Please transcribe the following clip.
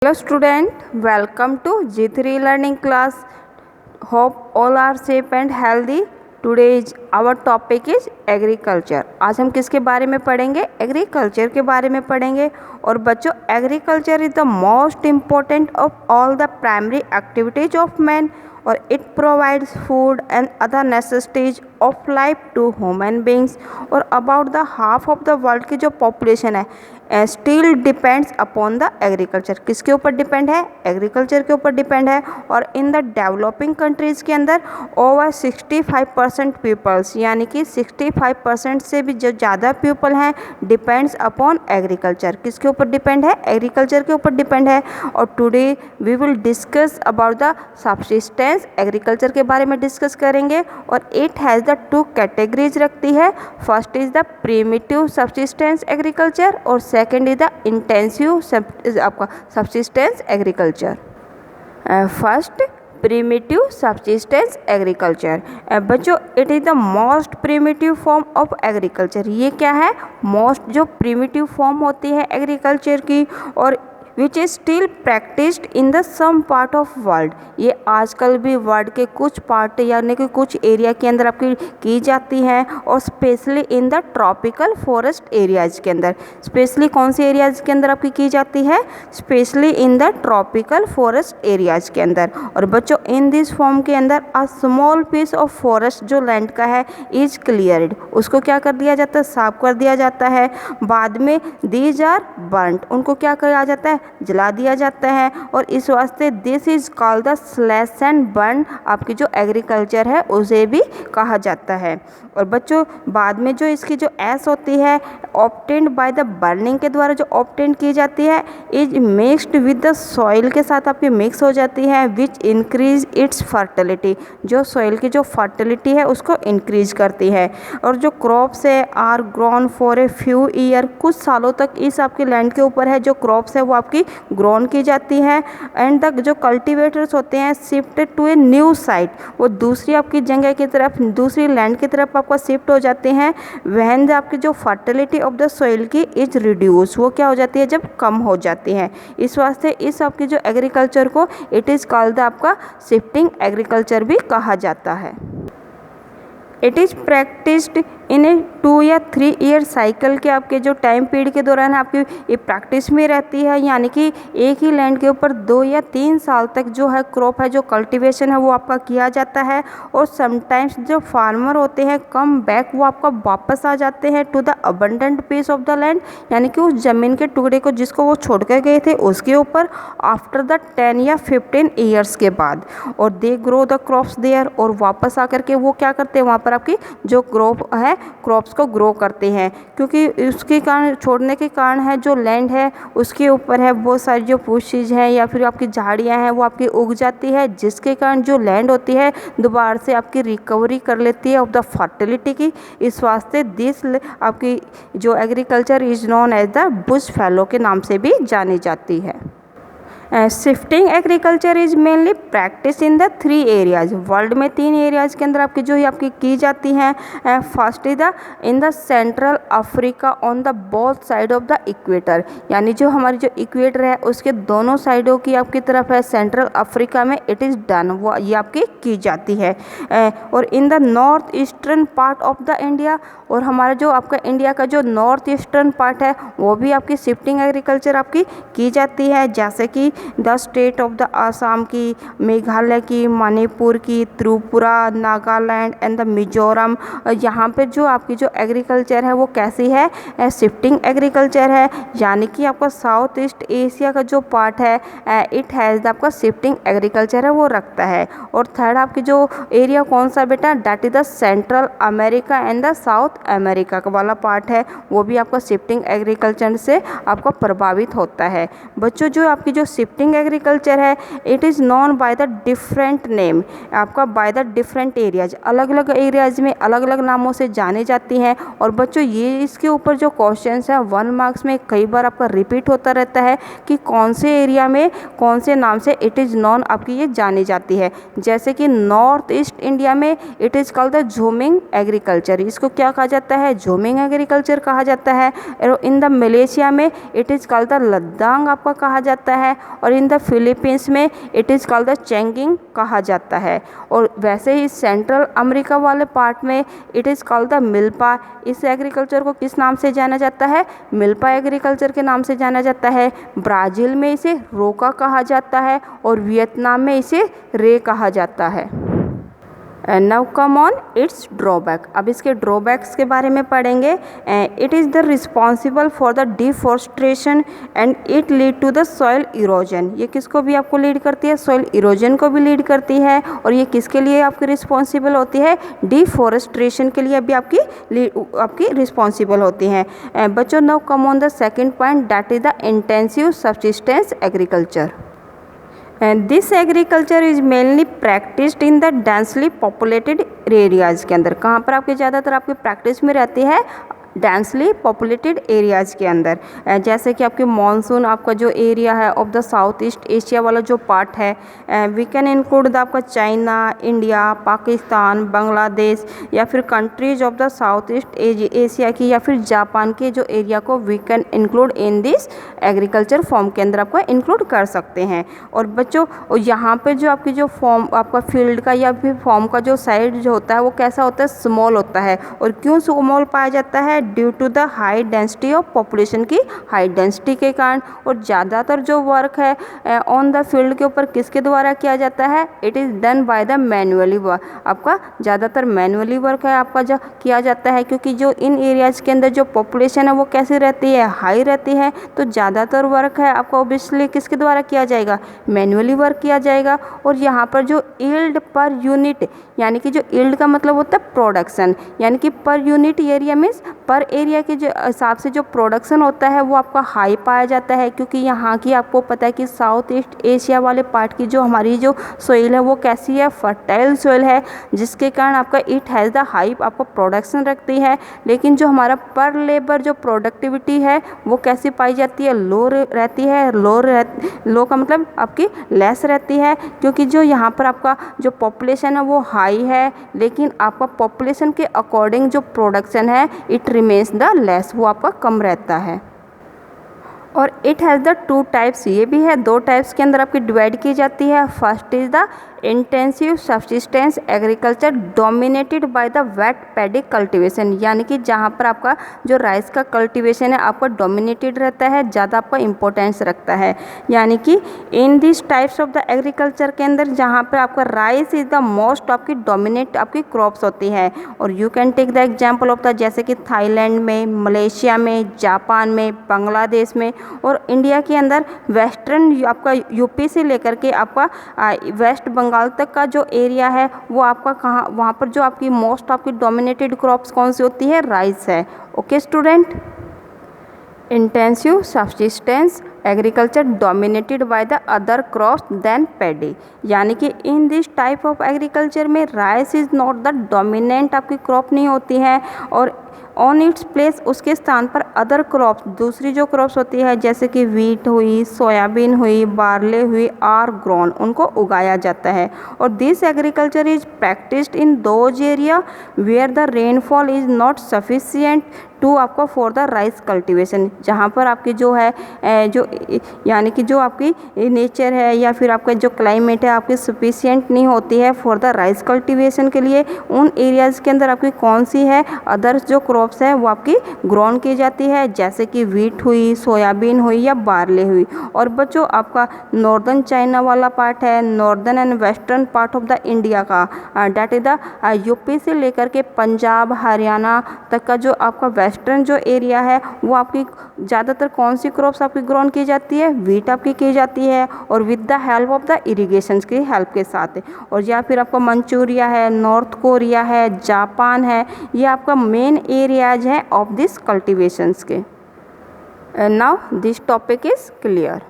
Hello student, welcome to G3 learning class. Hope all are safe and healthy. Today our topic is agriculture. आज हम किसके बारे में पढ़ेंगे? एग्रीकल्चर के बारे में पढ़ेंगे. और बच्चों, agriculture is the most important of all the primary activities of man और it provides food and other necessities of life to human beings. और about the half of the world की जो पॉपुलेशन है still depends upon the agriculture. किसके ऊपर depend है? Agriculture के ऊपर डिपेंड है. और इन द डेवलपिंग कंट्रीज़ के अंदर ओवर 65% पीपल्स, यानी कि 65% से भी जो ज़्यादा पीपल हैं डिपेंड्स अपॉन एग्रीकल्चर. किसके ऊपर डिपेंड है? एग्रीकल्चर के ऊपर डिपेंड है. और today we will discuss about the subsistence. Agriculture के बारे में डिस्कस करेंगे. और it has the two categories रखती है. First is the primitive subsistence agriculture और सेकेंड इज द इंटेंसिव आपका subsistence agriculture. First primitive subsistence agriculture. बच्चों, it is the most primitive form of agriculture. ये क्या है? मोस्ट जो प्रिमिटिव फॉर्म होती है एग्रीकल्चर की और which is still practised in the some part of world. ये आजकल भी वर्ल्ड के कुछ पार्ट यानी कि कुछ एरिया के अंदर आपकी की जाती हैं और specially in the tropical forest areas के अंदर. स्पेशली कौन से एरियाज़ के अंदर आपकी की जाती है? Specially in the tropical forest areas के अंदर. और बच्चों, इन दिस फॉर्म के अंदर a small piece of forest जो लैंड का है इज क्लियर्ड. उसको क्या कर दिया जाता है? साफ कर दिया जाता है. बाद में दीज आर बर्न्ट. उनको क्या किया जाता है? जला दिया जाता है. और इस वास्ते this is called the slash and burn. आपकी जो एग्रीकल्चर है उसे भी कहा जाता है. और बच्चों, बाद में जो इसकी जो एस होती है ऑब्टेन्ड बाय द बर्निंग के द्वारा जो ऑब्टेन की जाती है is mixed with the soil के साथ आपकी मिक्स हो जाती है विच इंक्रीज इट्स फर्टिलिटी. जो सॉइल की जो फर्टिलिटी है उसको इंक्रीज करती है. और जो क्रॉप्स है are grown for a few year. कुछ सालों तक इस आपके लैंड के ऊपर है जो क्रॉप्स है वो आपकी ग्रोन की जाती है. एंड द जो कल्टीवेटर्स होते हैं shifted to a new site. वो दूसरी आपकी जगह की तरफ दूसरी लैंड की तरफ आपका शिफ्ट हो जाते हैं. वहन आपकी जो फर्टिलिटी ऑफ द सॉइल की इज रिड्यूस. वो क्या हो जाती है? जब कम हो जाती है. इस वास्ते इस आपकी जो एग्रीकल्चर को इट इज़ कॉल्ड आपका शिफ्टिंग एग्रीकल्चर भी कहा जाता है. इट इज़ प्रैक्टिस्ड इन ए 2 या 3 ईयर साइकिल के आपके जो टाइम पीरियड के दौरान आपकी ये प्रैक्टिस में रहती है. यानी कि एक ही लैंड के ऊपर 2 या 3 साल तक जो है क्रॉप है जो कल्टीवेशन है वो आपका किया जाता है. और समटाइम्स जो फार्मर होते हैं कम बैक वो आपका वापस आ जाते हैं to the abundant piece of the land. यानी कि उस ज़मीन के टुकड़े को जिसको वो छोड़ कर गए थे उसके ऊपर आफ्टर द 10 या 15 ईयर्स के बाद. और they grow the crops there. और वापस आकर के वो क्या करते हैं? वहाँ पर आपकी जो क्रॉप है क्रॉप्स को ग्रो करते हैं. क्योंकि उसके कारण छोड़ने के कारण है जो लैंड है उसके ऊपर है बहुत सारी जो पुशीज हैं या फिर आपकी झाड़ियां हैं वो आपकी उग जाती है जिसके कारण जो लैंड होती है दोबारा से आपकी रिकवरी कर लेती है ऑफ द फर्टिलिटी की. इस वास्ते दिस आपकी जो agriculture is known as the bush fallow के नाम से भी जानी जाती है. Shifting agriculture is mainly practice in the 3 areas. World में 3 एरियाज के अंदर आपकी जो है आपकी की जाती हैं. First is the in the central Africa on the both side of the equator. यानी जो हमारी जो इक्वेटर है उसके दोनों साइडों की आपकी तरफ है सेंट्रल अफ्रीका में इट इज़ डन. वो ये आपकी की जाती है. और in the north eastern part of the India. और हमारा जो आपका इंडिया का जो नॉर्थ ईस्टर्न पार्ट है वो भी आपकी शिफ्टिंग एग्रीकल्चर आपकी की जाती है. जैसे कि the state of the Assam की, मेघालय की, मणिपुर की, त्रिपुरा, नागालैंड एंड द मिजोरम. यहाँ पे जो आपकी जो एग्रीकल्चर है वो कैसी है? शिफ्टिंग एग्रीकल्चर है. यानी कि आपका साउथ ईस्ट एशिया का जो पार्ट है इट हैज़ आपका शिफ्टिंग एग्रीकल्चर है वो रखता है. और थर्ड आपकी जो एरिया कौन सा बेटा? That is the central America and the south America का वाला पार्ट है वो भी आपका शिफ्टिंग एग्रीकल्चर से आपका प्रभावित होता है. बच्चों, जो आपकी जो शिफ्टिंग एग्रीकल्चर है it is known by the different name. आपका बाय द डिफरेंट एरियाज. अलग अलग एरियाज में अलग अलग नामों से जानी जाती हैं. और बच्चों, ये इसके ऊपर जो क्वेश्चंस है 1 मार्क्स में कई बार आपका रिपीट होता रहता है कि कौन से एरिया में कौन से नाम से इट इज़ नॉन आपकी ये जानी जाती है. जैसे कि नॉर्थ ईस्ट इंडिया में it is called the jhuming agriculture. इसको क्या कहा जाता है? झूमिंग एग्रीकल्चर कहा जाता है. इन द मलेशिया में it is called the Ladakh आपका कहा जाता है. और इन द फिलीपींस में it is called the changing कहा जाता है। और वैसे ही सेंट्रल अमेरिका वाले पार्ट में it is called the milpa. इस एग्रीकल्चर को किस नाम से जाना जाता है? मिल्पा एग्रीकल्चर के नाम से जाना जाता है। ब्राज़ील में इसे रोका कहा जाता है और वियतनाम में इसे रे कहा जाता है। And now come on it's drawback. अब इसके ड्रॉबैक्स के बारे में पढ़ेंगे। It is the responsible for the deforestation and it lead to the soil erosion. ये किसको भी आपको लीड करती है? सॉइल इरोजन को भी लीड करती है। और ये किसके लिए आपकी रिस्पॉन्सिबल होती है? डिफॉरेस्टेशन के लिए भी आपकी रिस्पॉन्सिबल होती हैं। बच्चों now come on the second point, that is the intensive subsistence agriculture. And this agriculture is mainly practiced in the densely populated areas के अंदर। कहाँ पर आपके ज़्यादातर आपकी प्रैक्टिस में रहती है? डेंसली पॉपुलेटेड एरियाज़ के अंदर। जैसे कि आपके मानसून आपका जो एरिया है of the south east Asia वाला जो पार्ट है, वी कैन इंक्लूड द आपका चाइना, इंडिया, पाकिस्तान, बांग्लादेश या फिर countries of the south east Asia की या फिर जापान के जो एरिया को we can include in this agriculture form के अंदर आपको इंक्लूड कर सकते हैं। और बच्चों यहाँ पे जो आपकी जो फॉर्म आपका फील्ड का या फिर फॉर्म का जो साइड जो होता है वो कैसा होता है? स्मॉल होता है। और क्यों स्मॉल पाया जाता है? Due to the high density of population की हाई डेंसिटी के कारण। और ज़्यादातर जो वर्क है ऑन द फील्ड के ऊपर किसके द्वारा किया जाता है? It is done by the manually work. आपका ज़्यादातर मैनुअली वर्क है आपका जो किया जाता है, क्योंकि जो इन एरियाज़ के अंदर जो पॉपुलेशन है वो कैसी रहती है? हाई रहती है। तो ज़्यादातर वर्क है आपका ओबियसली किसके द्वारा किया जाएगा? मैनुअली वर्क किया जाएगा। और यहाँ पर जो यील्ड पर यूनिट, यानी कि जो यील्ड का मतलब होता है प्रोडक्शन, यानी कि पर यूनिट एरिया मीन्स पर एरिया के जो हिसाब से जो प्रोडक्शन होता है वो आपका हाई पाया जाता है। क्योंकि यहाँ की आपको पता है कि साउथ ईस्ट एशिया वाले पार्ट की जो हमारी जो सोइल है वो कैसी है? फर्टाइल सोइल है, जिसके कारण आपका इट हैज़ द हाई आपको प्रोडक्शन रखती है। लेकिन जो हमारा पर लेबर जो प्रोडक्टिविटी है वो कैसी पाई जाती है? लो रहती है। लो का मतलब आपकी लेस रहती है, क्योंकि जो यहाँ पर आपका जो पॉपुलेशन है वो हाई है, लेकिन आपका पॉपुलेशन के अकॉर्डिंग जो प्रोडक्शन है इट रिमेन्स द लेस, वो आपका कम रहता है। और it has the two types, ये भी है दो टाइप्स के अंदर आपकी डिवाइड की जाती है। First is the intensive subsistence agriculture dominated by the wet paddy cultivation, यानी कि जहाँ पर आपका जो राइस का कल्टीवेशन है आपका डोमिनेटेड रहता है, ज़्यादा आपका इंपॉर्टेंस रखता है। यानी कि in this types of the agriculture के अंदर जहाँ पर आपका राइस इज़ द मोस्ट आपकी डोमिनेट आपकी क्रॉप्स होती है। और you can take the example of the जैसे कि थाईलैंड में, मलेशिया में, जापान में, बांग्लादेश में और इंडिया के अंदर वेस्टर्न आपका यूपी से लेकर के आपका वेस्ट बंगाल तक का जो एरिया है वो आपका कहाँ, वहाँ पर जो आपकी मोस्ट आपकी डोमिनेटेड क्रॉप्स कौन सी होती है? राइस है। Okay student, intensive subsistence agriculture dominated by the other crops then paddy, यानी कि in this type of agriculture में rice is not the dominant आपकी क्रॉप नहीं होती है। और ऑन इट्स प्लेस उसके स्थान पर अदर क्रॉप्स, दूसरी जो क्रॉप्स होती है जैसे कि वीट हुई, सोयाबीन हुई, बार्ले हुई, आर ग्रोन, उनको उगाया जाता है। और this agriculture is practised in those area where the rainfall is not sufficient to आपका फॉर द राइस कल्टीवेशन, जहाँ पर आपकी जो है जो यानी कि जो आपकी नेचर है या फिर आपका जो क्लाइमेट है आपकी सफिशिएंट नहीं होती है फॉर द राइस कल्टीवेशन के लिए। उन एरियाज़ के अंदर आपकी कौन सी है? अदर्स जो क्रॉप्स है वो आपकी ग्रोन की जाती है, जैसे कि वीट हुई, सोयाबीन हुई या बार्ले हुई। और बच्चों आपका नॉर्दर्न चाइना वाला पार्ट है, northern and western part of the India का, डैट इज द यूपी से लेकर के पंजाब, हरियाणा तक का जो आपका वेस्टर्न जो एरिया है वो आपकी ज़्यादातर कौन सी क्रॉप्स आपकी ग्रोन की जाती है? वीट आपकी की जाती है, और with the help of the irrigation की हेल्प के साथ। और या फिर आपका मंचूरिया है, नॉर्थ कोरिया है, जापान है, ये आपका मेन एरियाज है ऑफ दिस कल्टीवेशंस के। Now this topic is clear.